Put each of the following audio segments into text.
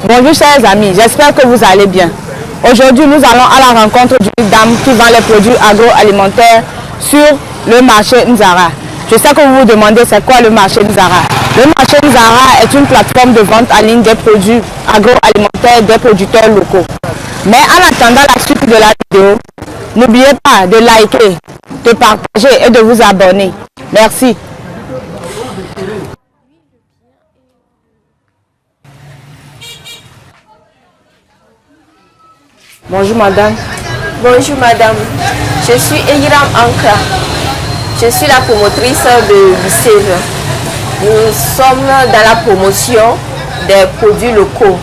Bonjour chers amis, j'espère que vous allez bien. Aujourd'hui, nous allons à la rencontre d'une dame qui vend les produits agroalimentaires sur le marché Nzara. Je sais que vous vous demandez c'est quoi le marché Nzara. Le marché Nzara est une plateforme de vente en ligne des produits agroalimentaires des producteurs locaux. Mais en attendant la suite de la vidéo, n'oubliez pas de liker, de partager et de vous abonner. Merci. Bonjour madame. Bonjour madame, je suis Eyiram Ankra. Je suis la promotrice de Bissèvres. Nous sommes dans la promotion des produits locaux.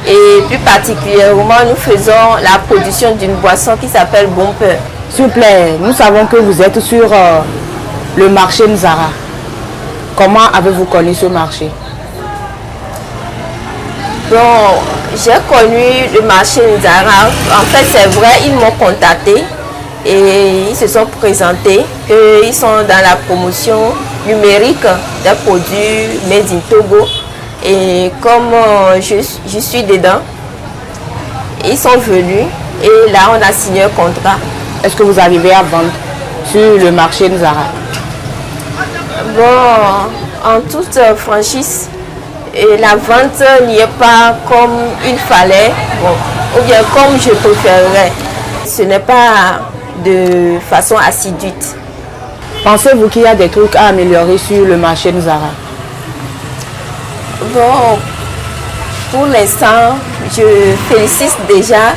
Et plus particulièrement, nous faisons la production d'une boisson qui s'appelle Bonpeur. S'il vous plaît, nous savons que vous êtes sur le marché Nzara. Comment avez-vous connu ce marché? Bon, j'ai connu le marché Nzara. En fait, c'est vrai, ils m'ont contacté et ils se sont présentés qu'ils sont dans la promotion numérique des produits Made in Togo. Et comme je suis dedans, ils sont venus et là, on a signé un contrat. Est-ce que vous arrivez à vendre sur le marché Nzara? Bon, en toute franchise, et la vente n'y est pas comme il fallait, bon, ou bien comme je préférerais. Ce n'est pas de façon assidue. Pensez-vous qu'il y a des trucs à améliorer sur le marché Nzara? Bon, pour l'instant, je félicite déjà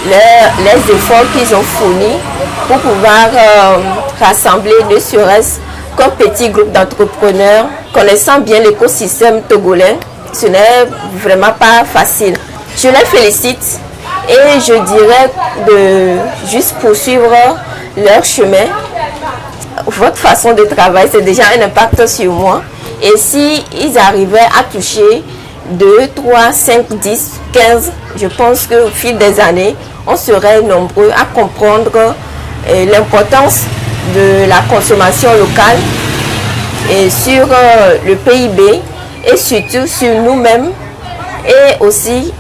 les efforts qu'ils ont fournis pour pouvoir rassembler ne serait-ce qu'un petit groupe d'entrepreneurs connaissant bien l'écosystème togolais. Ce n'est vraiment pas facile. Je les félicite et je dirais de juste poursuivre leur chemin. Votre façon de travailler, c'est déjà un impact sur moi. Et si ils arrivaient à toucher 2, 3, 5, 10, 15, je pense qu'au fil des années, on serait nombreux à comprendre l'importance de la consommation locale et sur le PIB et surtout sur nous-mêmes et aussi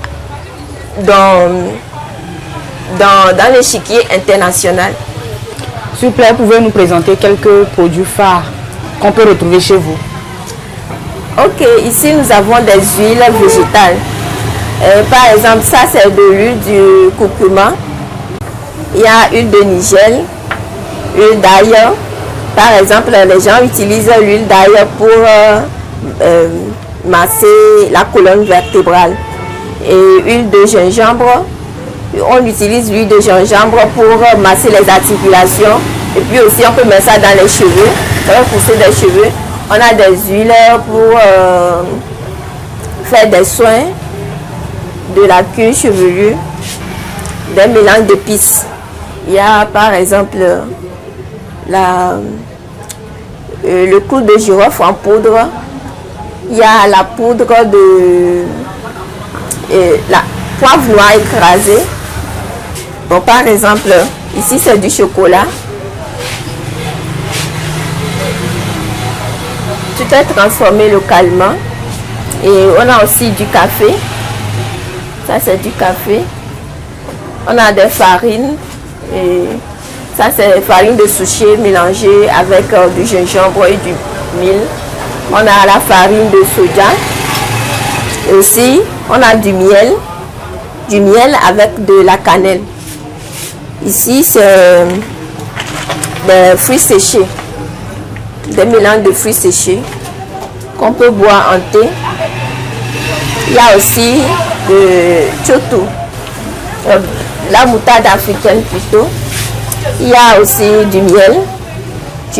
dans l'échiquier international. S'il vous plaît, pouvez-vous nous présenter quelques produits phares qu'on peut retrouver chez vous? Ok, ici nous avons des huiles végétales. Par exemple, ça c'est de l'huile du curcuma. Il y a l'huile de nigel, l'huile d'ail. Par exemple, les gens utilisent l'huile d'ail pour masser la colonne vertébrale. Et l'huile de gingembre, on utilise l'huile de gingembre pour masser les articulations. Et puis aussi, on peut mettre ça dans les cheveux, ça va pousser des cheveux. On a des huiles pour faire des soins de la cuir chevelue, des mélanges d'épices. Il y a par exemple le clou de girofle en poudre. Il y a la poudre de la poivre noir écrasé. Bon, par exemple, ici c'est du chocolat. Tout est transformé localement. Et on a aussi du café. Ça c'est du café. On a des farines. Et ça c'est farine de souchet mélangée avec du gingembre et du mil. On a la farine de soja. Et aussi on a du miel avec de la cannelle. Ici c'est des fruits séchés, des mélanges de fruits séchés qu'on peut boire en thé. Il y a aussi de chotou, la moutarde africaine plutôt. Il y a aussi du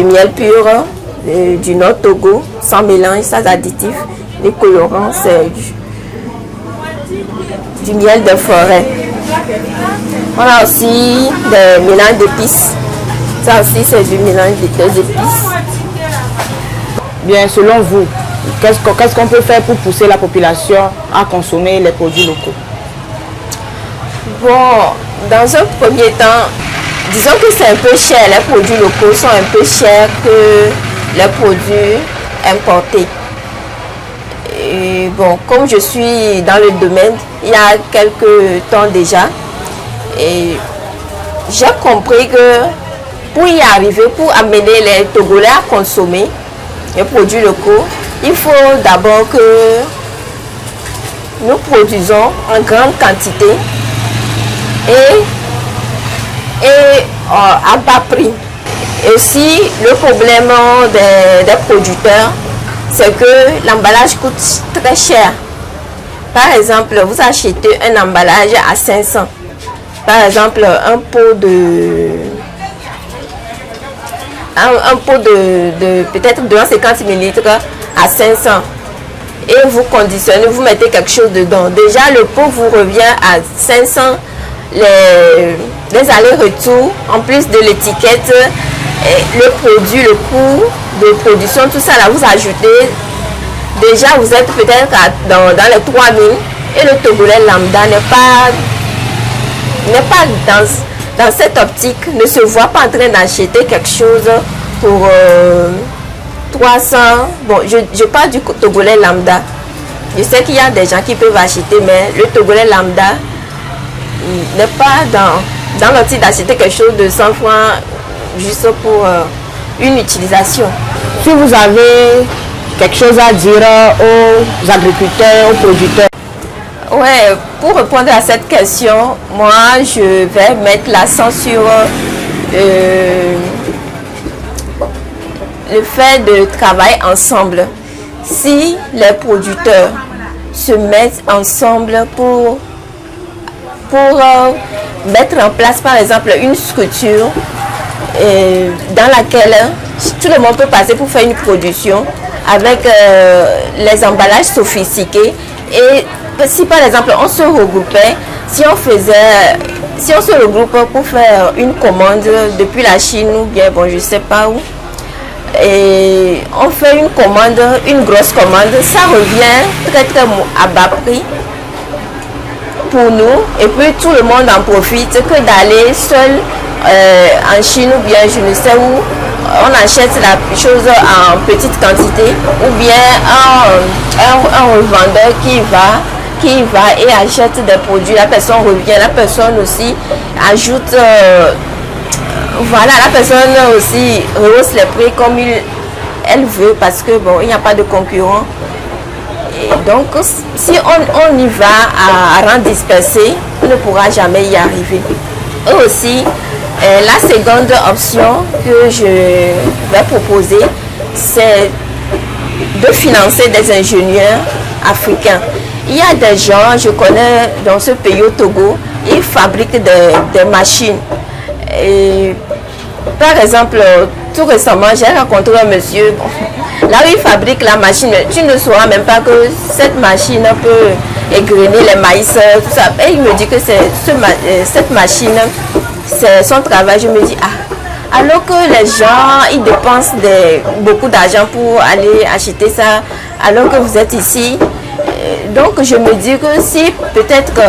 miel pur, du Nord Togo, sans mélange, sans additifs. Les colorants, c'est du miel de forêt. On a aussi des mélanges d'épices. Ça aussi, c'est du mélange d'épices. Bien, selon vous, qu'est-ce qu'on peut faire pour pousser la population à consommer les produits locaux? Bon, dans un premier temps, disons que c'est un peu cher. Les produits locaux sont un peu chers que les produits importés. Et bon, comme je suis dans le domaine il y a quelques temps déjà, et j'ai compris que pour y arriver, pour amener les Togolais à consommer les produits locaux, il faut d'abord que nous produisons en grande quantité et à bas prix. Et aussi, le problème des producteurs, c'est que l'emballage coûte très cher. Par exemple, vous achetez un emballage à 500. Par exemple, un pot de peut-être 250 ml à 500. Et vous conditionnez, vous mettez quelque chose dedans. Déjà, le pot vous revient à 500, les allers-retours, en plus de l'étiquette, le produit, le coût de production, tout ça là, vous ajoutez. Déjà, vous êtes peut-être dans les 3000 et le Togolais lambda n'est pas dans cette optique, ne se voit pas en train d'acheter quelque chose pour 300. Bon, je parle du Togolais lambda. Je sais qu'il y a des gens qui peuvent acheter, mais le Togolais lambda n'est pas dans l'optique d'acheter quelque chose de 100 francs juste pour une utilisation. Si vous avez quelque chose à dire aux agriculteurs, aux producteurs? Ouais, pour répondre à cette question, moi je vais mettre l'accent sur le fait de travailler ensemble. Si les producteurs se mettent ensemble pour mettre en place par exemple une structure dans laquelle tout le monde peut passer pour faire une production avec les emballages sophistiqués, et si par exemple on se regroupait, si on se regroupe pour faire une commande depuis la Chine ou bien bon je sais pas où, et on fait une commande, une grosse commande, ça revient très à bas prix pour nous, et puis tout le monde en profite que d'aller seul en Chine ou bien je ne sais où. On achète la chose en petite quantité, ou bien un revendeur qui va et achète des produits, la personne revient, la personne aussi ajoute, voilà, la personne aussi rehausse les prix comme elle veut, parce que bon, il n'y a pas de concurrent. Et donc si on y va à rang dispersé, on ne pourra jamais y arriver. Et aussi, la seconde option que je vais proposer, c'est de financer des ingénieurs africains. Il y a des gens, je connais dans ce pays au Togo, ils fabriquent des machines. Et, par exemple, tout récemment, j'ai rencontré un monsieur, là où il fabrique la machine, tu ne sauras même pas que cette machine peut égrener les maïs, tout ça. Et il me dit que cette machine, c'est son travail. Je me dis, alors que les gens, ils dépensent beaucoup d'argent pour aller acheter ça, alors que vous êtes ici. Donc je me dis que si peut-être que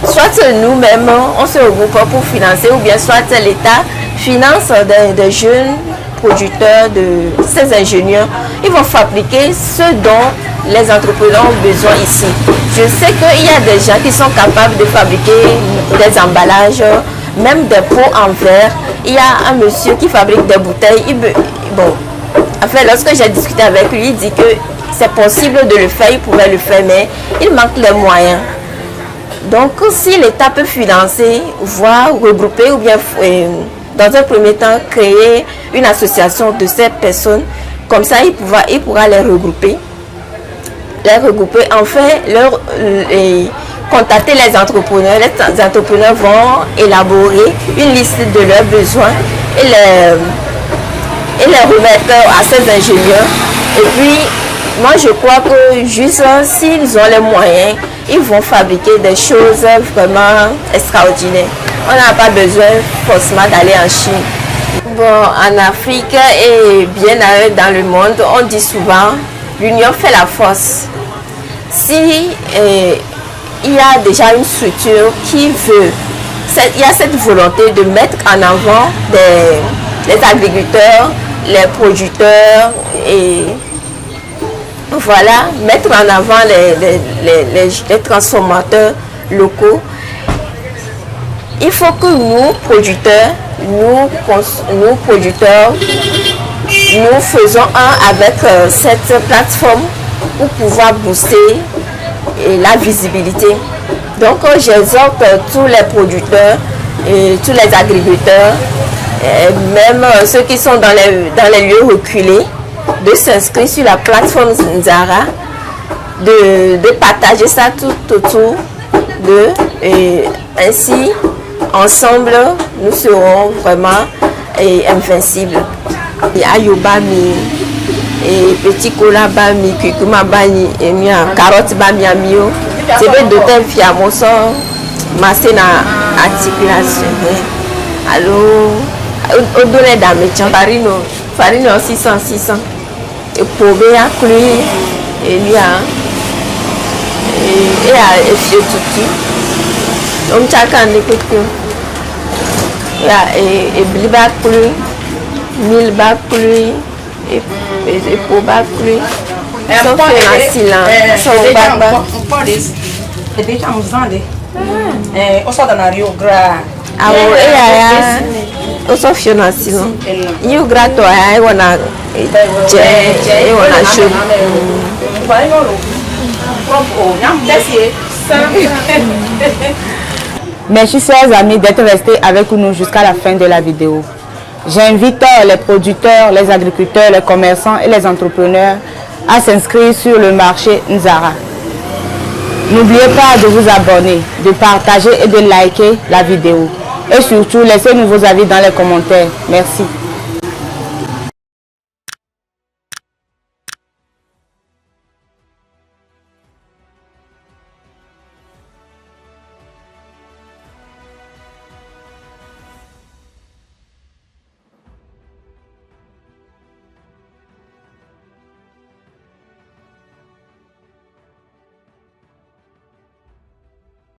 soit nous-mêmes, on se regroupe pour financer, ou bien soit l'État finance des jeunes producteurs, de ces ingénieurs, ils vont fabriquer ce dont les entrepreneurs ont besoin ici. Je sais qu'il y a des gens qui sont capables de fabriquer des emballages, même des pots en verre. Il y a un monsieur qui fabrique des bouteilles. Bon, enfin, lorsque j'ai discuté avec lui, il dit que c'est possible de le faire, il pourrait le faire, mais il manque les moyens. Donc, si l'État peut financer, voire regrouper, ou bien dans un premier temps créer une association de ces personnes, comme ça il pourra les regrouper, enfin contacter les entrepreneurs. Les entrepreneurs vont élaborer une liste de leurs besoins et les remettre à ces ingénieurs. Et puis moi je crois que juste s'ils ont les moyens, ils vont fabriquer des choses vraiment extraordinaires. On n'a pas besoin forcément d'aller en Chine. Bon, en Afrique et bien ailleurs dans le monde, on dit souvent l'union fait la force. Si il y a déjà une structure qui veut, il y a cette volonté de mettre en avant les agriculteurs, les producteurs et Voilà, mettre en avant les transformateurs locaux. Il faut que nous, producteurs, nous faisons un avec cette plateforme pour pouvoir booster la visibilité. Donc, j'exhorte tous les producteurs et tous les agriculteurs, et même ceux qui sont dans les lieux reculés, de s'inscrire sur la plateforme Nzara, de partager ça tout autour d'eux. Et ainsi, ensemble, nous serons vraiment invincibles. Ayoba mi, petit cola bami, kikuma bani, et carotte bami amio. C'est bien de tel fiamoso, massé na articulation. Alors, au donné d'ametian, farine 600. Et pour bien inclure, et lui et fier tout. Donc, chacun écoute et bliba plus, 1000 bas plus, et pour bas plus. Sont fait en silence. Sont bas. E deixa uns anos, o só da Rio Gra. Eu sou financeiro. E o grato é eu na show. Merci chers amis d'être restés avec nous jusqu'à la fin de la vidéo. J'invite les producteurs, les agriculteurs, les commerçants et les entrepreneurs à s'inscrire sur le marché Nzara. N'oubliez pas de vous abonner, de partager et de liker la vidéo. Et surtout, laissez-nous vos avis dans les commentaires. Merci.